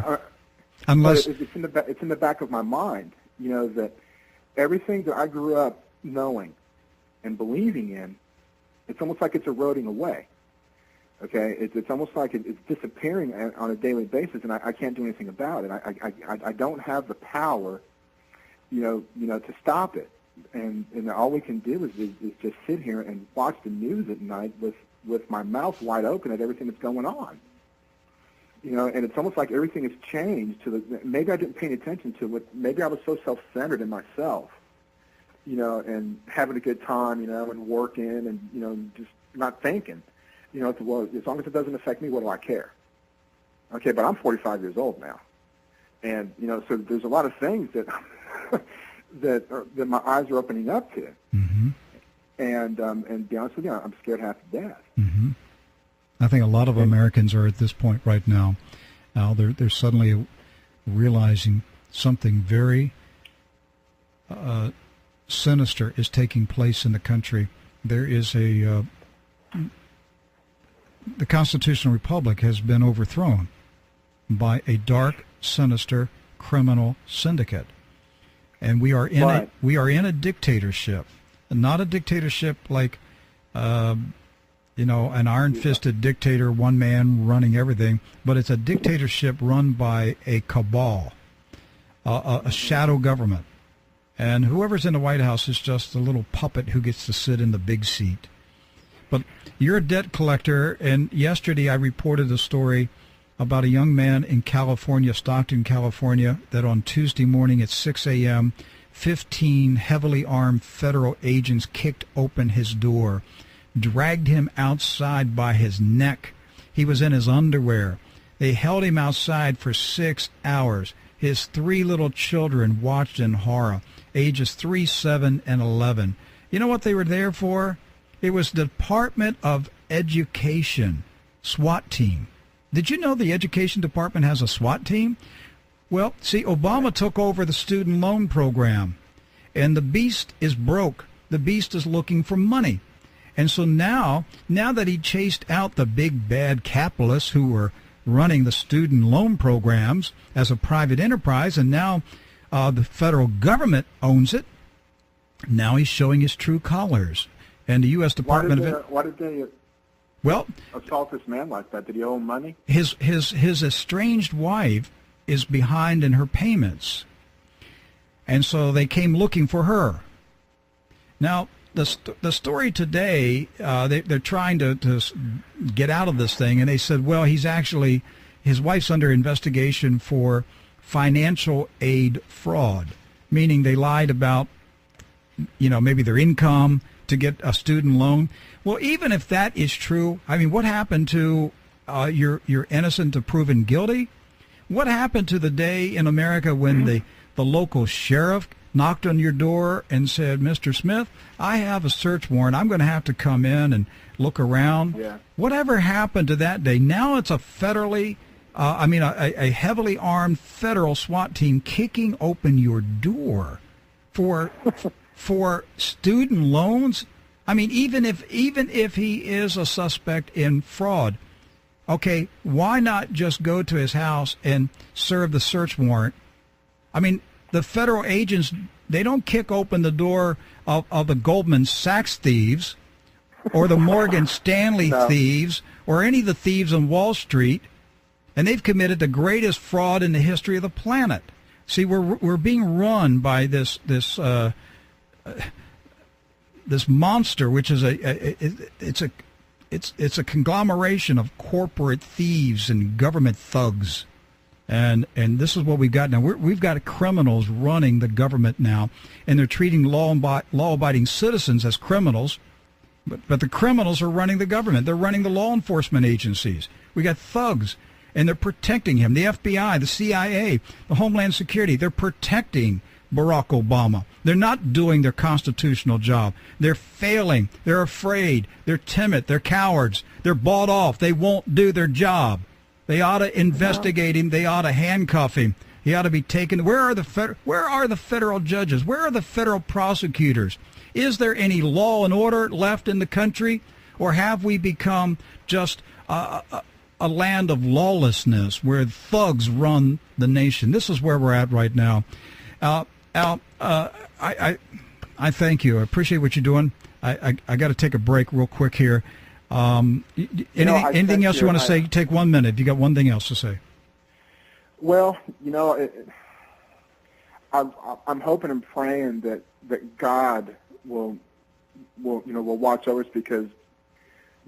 S3: Unless
S4: it's in the back of my mind. You know, that everything that I grew up knowing and believing in, it's almost like it's eroding away. Okay, it's almost like it's disappearing on a daily basis, and I can't do anything about it. I don't have the power, you know, to stop it. And all we can do is just sit here and watch the news at night with my mouth wide open at everything that's going on. You know, and it's almost like everything has changed maybe I didn't pay any attention to it. Maybe I was so self-centered in myself, you know, and having a good time, you know, and working and, you know, just not thinking. You know, well, as long as it doesn't affect me, what do I care? Okay, but I'm 45 years old now. And, you know, so there's a lot of things that that my eyes are opening up to.
S3: Mm-hmm.
S4: And to be honest with you, I'm scared half to death.
S3: Mm-hmm. I think a lot of Americans are at this point right now. They're suddenly realizing something very sinister is taking place in the country. There is the constitutional republic has been overthrown by a dark, sinister criminal syndicate, and we are in a dictatorship, not a dictatorship like an iron-fisted dictator, one man running everything, but it's a dictatorship run by a cabal, a shadow government. And whoever's in the White House is just a little puppet who gets to sit in the big seat. But you're a debt collector, and yesterday I reported a story about a young man in California, Stockton, California, that on Tuesday morning at 6 a.m., 15 heavily armed federal agents kicked open his door, dragged him outside by his neck. He was in his underwear. They held him outside for 6 hours. His 3 little children watched in horror, ages 3, 7, and 11. You know what they were there for? It was the Department of Education, SWAT team. Did you know the Education Department has a SWAT team? Well, see, Obama took over the student loan program, and the beast is broke. The beast is looking for money. And so now that he chased out the big bad capitalists who were running the student loan programs as a private enterprise, and now the federal government owns it, now he's showing his true colors. And the U.S. Department
S4: why did they assault this man like that? Did he owe money?
S3: His estranged wife is behind in her payments, and so they came looking for her. Now, the story today, they're trying to get out of this thing, and they said, well, his wife's under investigation for financial aid fraud, meaning they lied about, maybe their income to get a student loan. Well, even if that is true, I mean, what happened to you're innocent to proven guilty? What happened to the day in America when the local sheriff knocked on your door and said, Mr. Smith, I have a search warrant. I'm going to have to come in and look around.
S4: Yeah.
S3: Whatever happened to that day? Now it's a federally, a heavily armed federal SWAT team kicking open your door for student loans. I mean, even if he is a suspect in fraud, okay, why not just go to his house and serve the search warrant? I mean, the federal agents, they don't kick open the door of the Goldman Sachs thieves or the Morgan Stanley thieves or any of the thieves on Wall Street, and they've committed the greatest fraud in the history of the planet. See, we're being run by this monster, which is it's a conglomeration of corporate thieves and government thugs. And this is what we've got now. We've got criminals running the government now, and they're treating law-abiding citizens as criminals, but the criminals are running the government. They're running the law enforcement agencies. We got thugs, and they're protecting him. The FBI, the CIA, the Homeland Security, they're protecting Barack Obama. They're not doing their constitutional job. They're failing. They're afraid. They're timid. They're cowards. They're bought off. They won't do their job. They ought to investigate him. They ought to handcuff him. He ought to be taken. Where are the federal judges? Where are the federal prosecutors? Is there any law and order left in the country, or have we become just a land of lawlessness where thugs run the nation? This is where we're at right now. Al, I thank you. I appreciate what you're doing. I got to take a break real quick here. Anything else you want to say? Take 1 minute. You got one thing else to say?
S4: Well, I'm hoping and praying that God will watch over us, because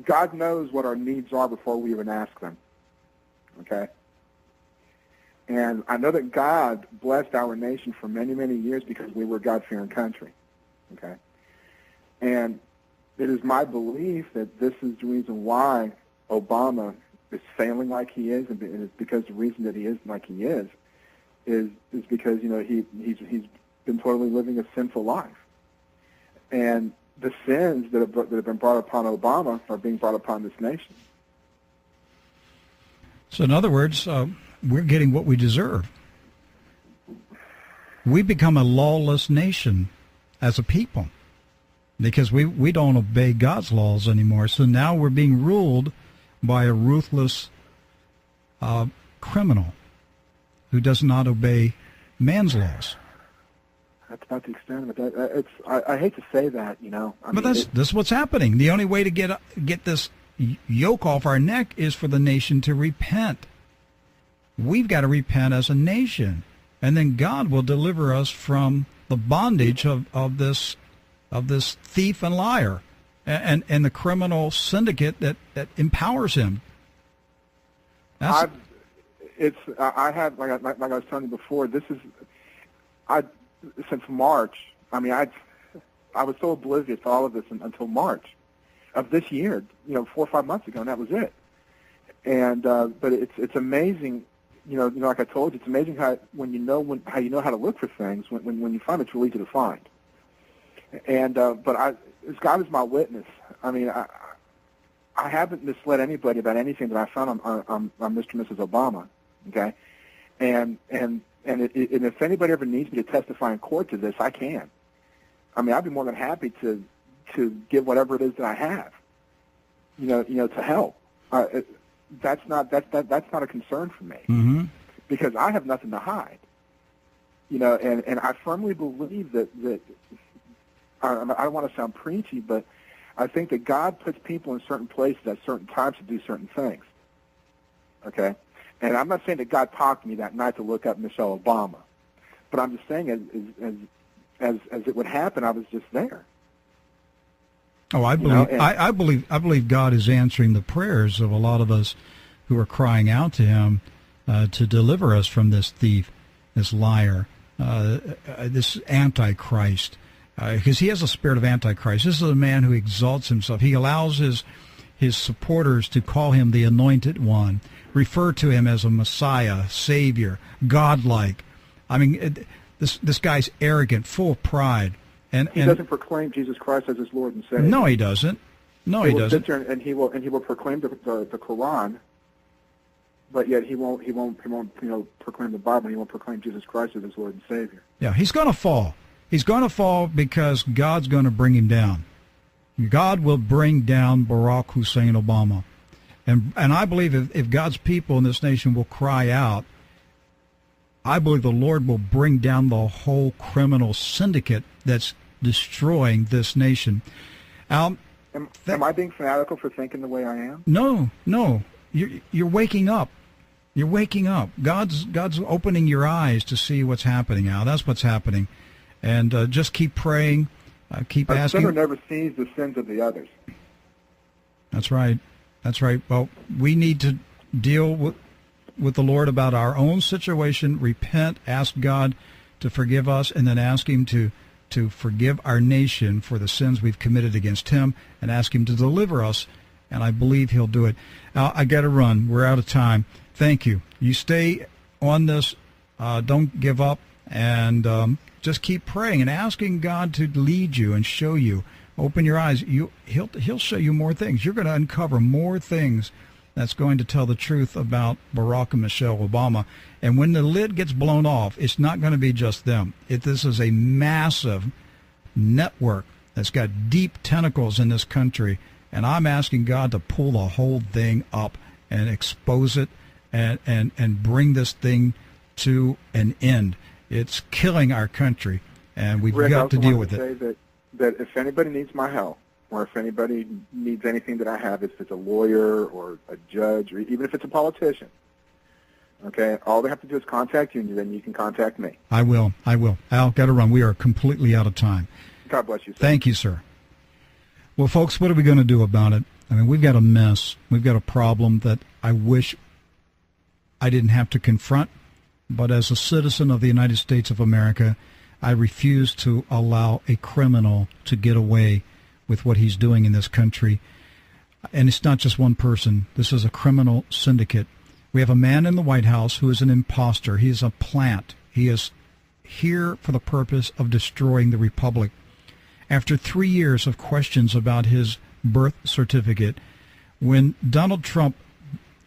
S4: God knows what our needs are before we even ask them. Okay? And I know that God blessed our nation for many, many years because we were a God-fearing country. Okay? And it is my belief that this is the reason why Obama is failing like he is, and it's because the reason that he is like he is because he's been totally living a sinful life, and the sins that have been brought upon Obama are being brought upon this nation.
S3: So, in other words, we're getting what we deserve. We become a lawless nation as a people, because we don't obey God's laws anymore. So now we're being ruled by a ruthless criminal who does not obey man's laws.
S4: That's about the extent of it. I hate to say that, you know.
S3: But this is what's happening. The only way to get this yoke off our neck is for the nation to repent. We've got to repent as a nation, and then God will deliver us from the bondage of this thief and liar, and the criminal syndicate that empowers him.
S4: I have like I was telling you before. Since March. I mean, I was so oblivious to all of this until March of this year. You know, 4 or 5 months ago, and that was it. And but it's amazing. You know, like I told you, it's amazing how you know how to look for things when you find it's really easy to find. And but God is my witness. I mean, I haven't misled anybody about anything that I found on Mr. and Mrs. Obama. Okay, and if anybody ever needs me to testify in court to this, I can. I mean, I'd be more than happy to give whatever it is that I have. You know, to help. That's not a concern for me,
S3: mm-hmm.
S4: because I have nothing to hide. You know, and I firmly believe that I don't want to sound preachy, but I think that God puts people in certain places at certain times to do certain things. Okay, and I'm not saying that God talked to me that night to look up Michelle Obama, but I'm just saying as it would happen, I was just there.
S3: Oh, I believe, you know, I believe God is answering the prayers of a lot of us who are crying out to Him to deliver us from this thief, this liar, this Antichrist, because he has a spirit of Antichrist. This is a man who exalts himself. He allows his supporters to call him the Anointed One, refer to him as a Messiah, Savior, godlike. I mean, this guy's arrogant, full of pride. And
S4: he doesn't proclaim Jesus Christ as his Lord and Savior.
S3: No, he doesn't. No, he doesn't.
S4: Sit there and he will proclaim the Quran, but yet he won't proclaim the Bible. He won't proclaim Jesus Christ as his Lord and Savior.
S3: Yeah, he's going to fall. He's going to fall because God's going to bring him down. God will bring down Barack Hussein Obama, and I believe if God's people in this nation will cry out, I believe the Lord will bring down the whole criminal syndicate that's destroying this nation.
S4: Am I being fanatical for thinking the way I am?
S3: No. You're waking up. You're waking up. God's opening your eyes to see what's happening now. That's what's happening. And just keep praying. Keep asking.
S4: A sinner never sees the sins of the others.
S3: That's right. That's right. Well, we need to deal with the Lord about our own situation, repent, ask God to forgive us, and then ask Him to forgive our nation for the sins we've committed against Him, and ask Him to deliver us, and I believe He'll do it. Now, I got to run. We're out of time. Thank you. You stay on this. Don't give up, and just keep praying and asking God to lead you and show you. Open your eyes. He'll show you more things. You're going to uncover more things that's going to tell the truth about Barack and Michelle Obama. And when the lid gets blown off, it's not going to be just them. This is a massive network that's got deep tentacles in this country. And I'm asking God to pull the whole thing up and expose it and bring this thing to an end. It's killing our country, and we've got to deal with it.
S4: I also want to say that if anybody needs my help, or if anybody needs anything that I have, if it's a lawyer or a judge, or even if it's a politician, okay, all they have to do is contact you, and then you can contact me.
S3: I will. Al, got to run. We are completely out of time.
S4: God bless you, sir.
S3: Thank you, sir. Well, folks, what are we going to do about it? I mean, we've got a mess. We've got a problem that I wish I didn't have to confront, but as a citizen of the United States of America, I refuse to allow a criminal to get away with what he's doing in this country. And it's not just one person. This is a criminal syndicate. We have a man in the White House who is an imposter. He is a plant. He is here for the purpose of destroying the republic. After 3 years of questions about his birth certificate, when Donald Trump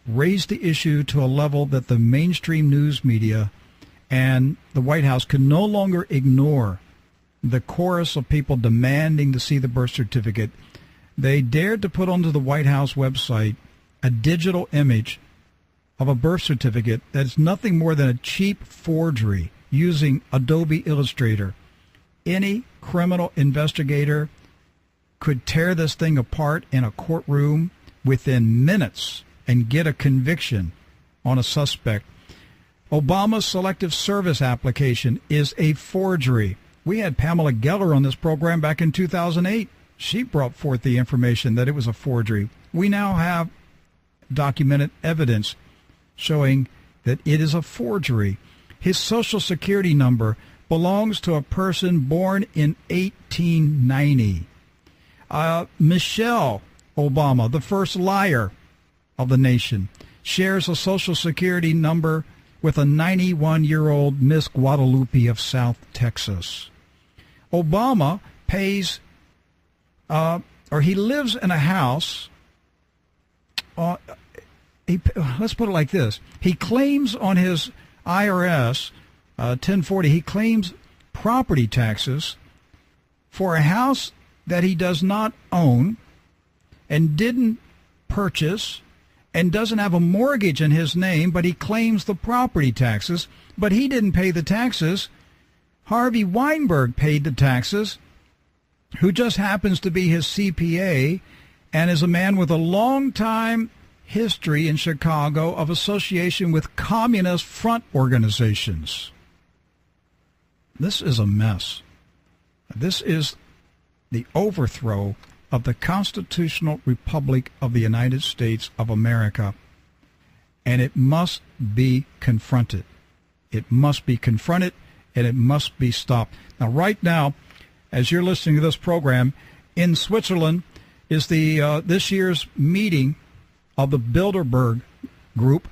S3: raised the issue to a level that the mainstream news media and the White House could no longer ignore the chorus of people demanding to see the birth certificate, they dared to put onto the White House website a digital image of a birth certificate that is nothing more than a cheap forgery using Adobe Illustrator. any criminal investigator could tear this thing apart in a courtroom within minutes and get a conviction on a suspect. Obama's Selective Service application is a forgery. We had Pamela Geller on this program back in 2008. She brought forth the information that it was a forgery. We now have documented evidence showing that it is a forgery. His Social Security number belongs to a person born in 1890. Michelle Obama, the first liar of the nation, shares a Social Security number with a 91-year-old Miss Guadalupe of South Texas. Obama pays, he lives in a house. Let's put it like this. He claims on his IRS 1040, he claims property taxes for a house that he does not own and didn't purchase and doesn't have a mortgage in his name, but he claims the property taxes, but he didn't pay the taxes. Harvey Weinberg paid the taxes, who just happens to be his CPA and is a man with a long time history in Chicago of association with communist front organizations. This is a mess. This is the overthrow of the constitutional republic of the United States of America, and it must be confronted. It must be confronted, and it must be stopped. Now, right now, as you're listening to this program, in Switzerland is the this year's meeting of the Bilderberg Group.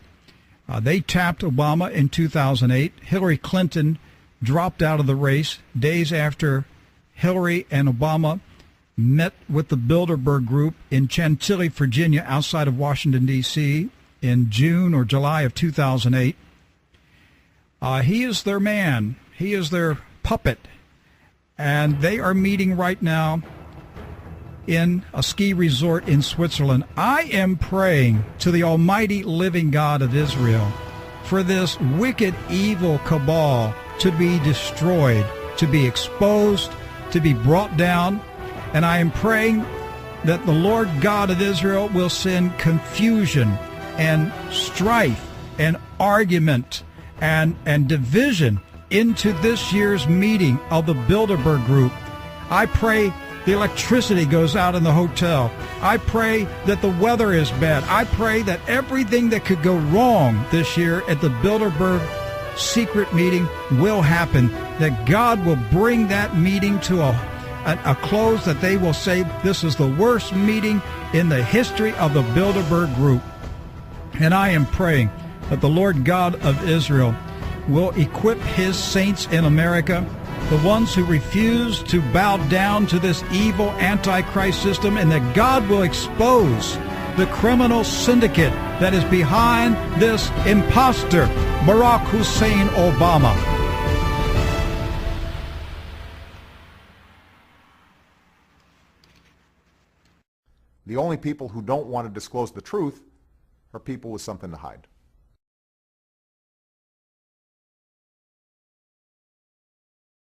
S3: They tapped Obama in 2008. Hillary Clinton dropped out of the race days after Hillary and Obama met with the Bilderberg Group in Chantilly, Virginia, outside of Washington, D.C., in June or July of 2008. He is their man. He is their puppet. And they are meeting right now in a ski resort in Switzerland. I am praying to the almighty living God of Israel for this wicked, evil cabal to be destroyed, to be exposed, to be brought down. And I am praying that the Lord God of Israel will send confusion and strife and argument and division into this year's meeting of the Bilderberg Group. I pray the electricity goes out in the hotel. I pray that the weather is bad. I pray that everything that could go wrong this year at the Bilderberg secret meeting will happen, that God will bring that meeting to a close, that they will say this is the worst meeting in the history of the Bilderberg Group. And I am praying that the Lord God of Israel will equip his saints in America, the ones who refuse to bow down to this evil Antichrist system, and that God will expose the criminal syndicate that is behind this imposter, Barack Hussein Obama.
S1: The only people who don't want to disclose the truth are people with something to hide.